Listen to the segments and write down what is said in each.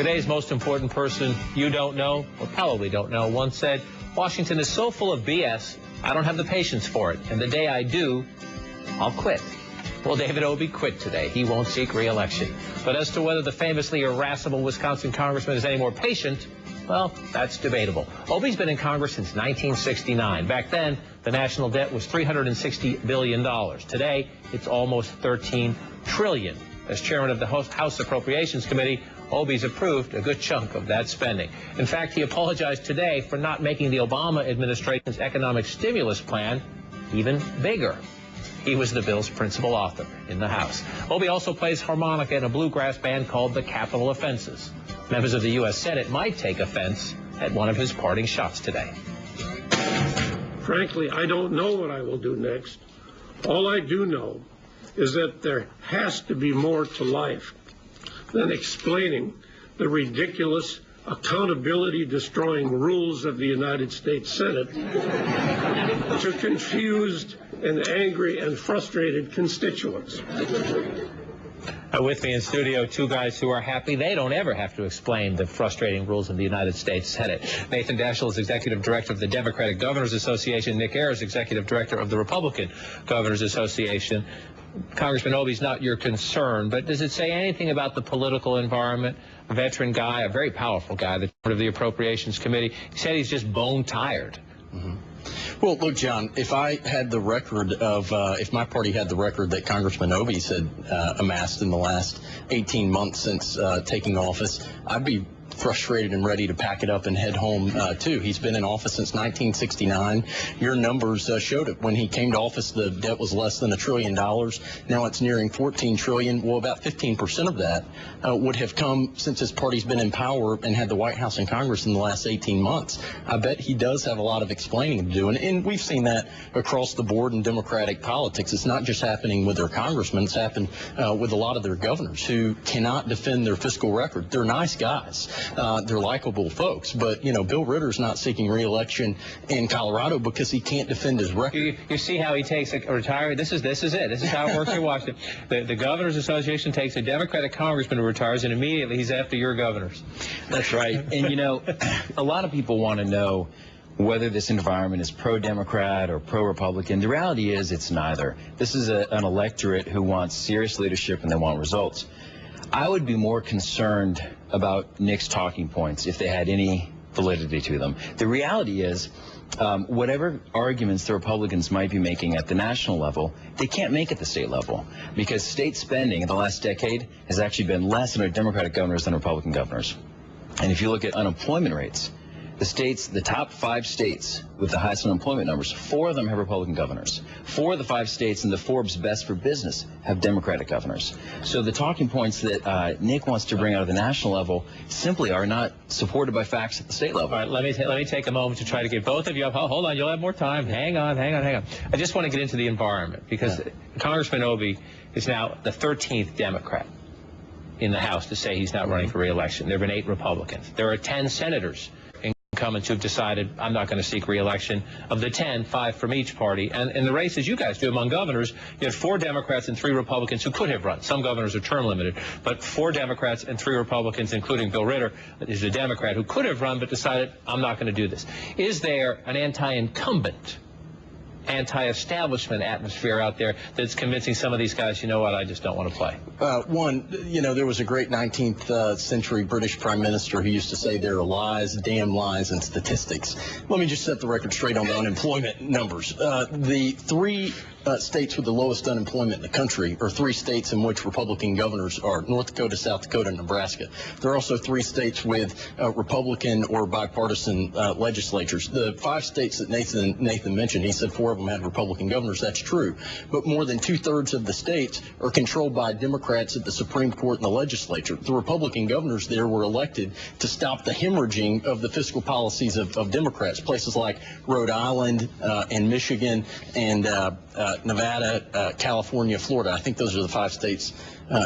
Today's most important person you don't know, or probably don't know, once said, "Washington is so full of BS, I don't have the patience for it. And the day I do, I'll quit." Well, David Obey quit today. He won't seek re-election. But as to whether the famously irascible Wisconsin congressman is any more patient, well, that's debatable. Obey's been in Congress since 1969. Back then, the national debt was $360 billion. Today, it's almost $13 trillion. As chairman of the House Appropriations Committee, Obey's approved a good chunk of that spending. In fact, he apologized today for not making the Obama administration's economic stimulus plan even bigger. He was the bill's principal author in the House. Obey also plays harmonica in a bluegrass band called the Capitol Offenses. Members of the U.S. Senate might take offense at one of his parting shots today. Frankly, I don't know what I will do next. All I do know is that there has to be more to life than explaining the ridiculous, accountability-destroying rules of the United States Senate to confused and angry and frustrated constituents. With me in studio, two guys who are happy they don't ever have to explain the frustrating rules of the United States Senate. Nathan Daschle is Executive Director of the Democratic Governors Association. Nick Ayers, Executive Director of the Republican Governors Association. Congressman Obey's not your concern, but does it say anything about the political environment? A veteran guy, a very powerful guy, the chairman of the Appropriations Committee, he said he's just bone tired. Mm-hmm. Well, look, John, if I had the record of, if my party had the record that Congressman Obey had amassed in the last 18 months since taking office, I'd be frustrated and ready to pack it up and head home, too. He's been in office since 1969. Your numbers showed it. When he came to office, the debt was less than $1 trillion. Now it's nearing $14 trillion. Well, about 15% of that would have come since his party's been in power and had the White House and Congress in the last 18 months. I bet he does have a lot of explaining to do. And we've seen that across the board in Democratic politics. It's not just happening with their congressmen. It's happened with a lot of their governors who cannot defend their fiscal record. They're nice guys. They're likable folks, but, you know, Bill Ritter's not seeking re-election in Colorado because he can't defend his record. You see how he takes a retiree? This is it. This is how it works in Washington. The Governors Association takes a Democratic congressman who retires, and immediately he's after your governors. That's right. And, you know, a lot of people want to know whether this environment is pro-Democrat or pro-Republican. The reality is it's neither. This is an electorate who wants serious leadership and they want results. I would be more concerned about Nick's talking points if they had any validity to them. The reality is, whatever arguments the Republicans might be making at the national level, they can't make at the state level because state spending in the last decade has actually been less under Democratic governors than Republican governors. And if you look at unemployment rates, the top 5 states with the highest unemployment numbers, 4 of them have Republican governors. 4 of the 5 states in the Forbes Best for Business have Democratic governors. So the talking points that Nick wants to bring out of the national level simply are not supported by facts at the state level. All right, let me take a moment to try to get both of you up. Hold on, you'll have more time. Hang on. I just want to get into the environment because Congressman Obey is now the 13th Democrat in the House to say he's not running for re-election. There have been 8 Republicans. There are 10 senators incumbents who've decided I'm not going to seek re-election. Of the 10, 5 from each party. And in the race, as you guys do among governors, you had 4 Democrats and 3 Republicans who could have run. Some governors are term limited, but 4 Democrats and 3 Republicans, including Bill Ritter, is a Democrat who could have run but decided I'm not going to do this. Is there an anti-incumbent, anti-establishment atmosphere out there that's convincing some of these guys, you know what, I just don't want to play? One, you know, there was a great 19th century British prime minister who used to say there are lies, damn lies, and statistics. Let me just set the record straight on the unemployment numbers. The 3 states with the lowest unemployment in the country are 3 states in which Republican governors are: North Dakota, South Dakota, and Nebraska. There are also 3 states with Republican or bipartisan legislatures. The 5 states that Nathan mentioned, he said 4 of them had Republican governors. That's true. But more than 2/3 of the states are controlled by Democrats at the Supreme Court and the legislature. The Republican governors there were elected to stop the hemorrhaging of the fiscal policies of Democrats. Places like Rhode Island and Michigan and Nevada, California, Florida. I think those are the 5 states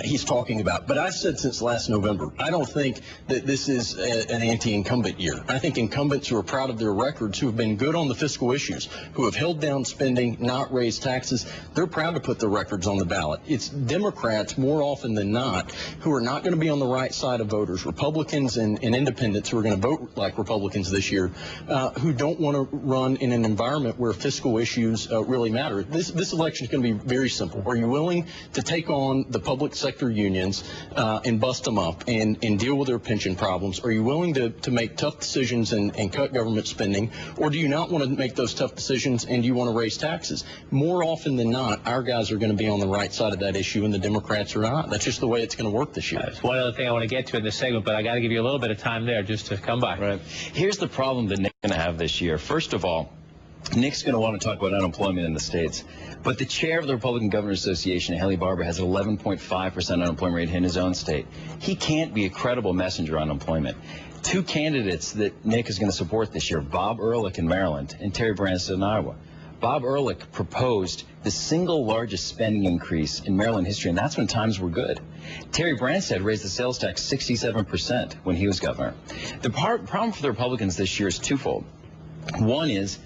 he's talking about. But I've said since last November, I don't think that this is an anti-incumbent year. I think incumbents who are proud of their records, who have been good on the fiscal issues, who have held down spending, not raised taxes, they're proud to put their records on the ballot. It's Democrats, more often than not, who are not going to be on the right side of voters, Republicans and independents who are going to vote like Republicans this year, who don't want to run in an environment where fiscal issues really matter. This election is going to be very simple. Are you willing to take on the public sector unions and bust them up and deal with their pension problems? Are you willing to make tough decisions and cut government spending? Or do you not want to make those tough decisions and you want to raise taxes? More often than not, our guys are going to be on the right side of that issue and the Democrats are not. That's just the way it's going to work this year. That's one other thing I want to get to in this segment, but I got to give you a little bit of time there just to come by. Right. Here's the problem that Nick's going to have this year. First of all, Nick's going to want to talk about unemployment in the states. But the chair of the Republican Governors Association, Haley Barbour, has an 11.5% unemployment rate in his own state. He can't be a credible messenger on unemployment. 2 candidates that Nick is going to support this year, Bob Ehrlich in Maryland and Terry Branstad in Iowa. Bob Ehrlich proposed the single largest spending increase in Maryland history, and that's when times were good. Terry Branstad raised the sales tax 67% when he was governor. The problem for the Republicans this year is twofold. One is,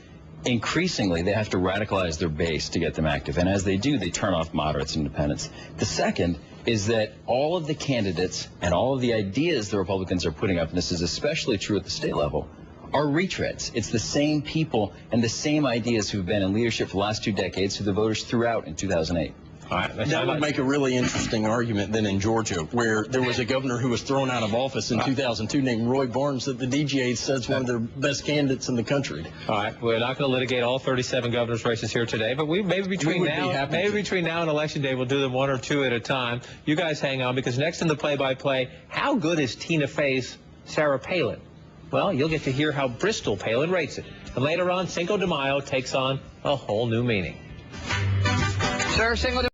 increasingly, they have to radicalize their base to get them active. And as they do, they turn off moderates and independents. The second is that all of the candidates and all of the ideas the Republicans are putting up, and this is especially true at the state level, are retreads. It's the same people and the same ideas who've been in leadership for the last 2 decades who the voters threw out in 2008. All right, that would make a really interesting argument then in Georgia, where there was a governor who was thrown out of office in 2002 named Roy Barnes that the DGA says one of their best candidates in the country. All right, we're not going to litigate all 37 governor's races here today, but maybe between now and Election Day, we'll do them 1 or 2 at a time. You guys hang on, because next in the play-by-play, how good is Tina Fey's Sarah Palin? Well, you'll get to hear how Bristol Palin rates it. And later on, Cinco de Mayo takes on a whole new meaning. Sir, Cinco de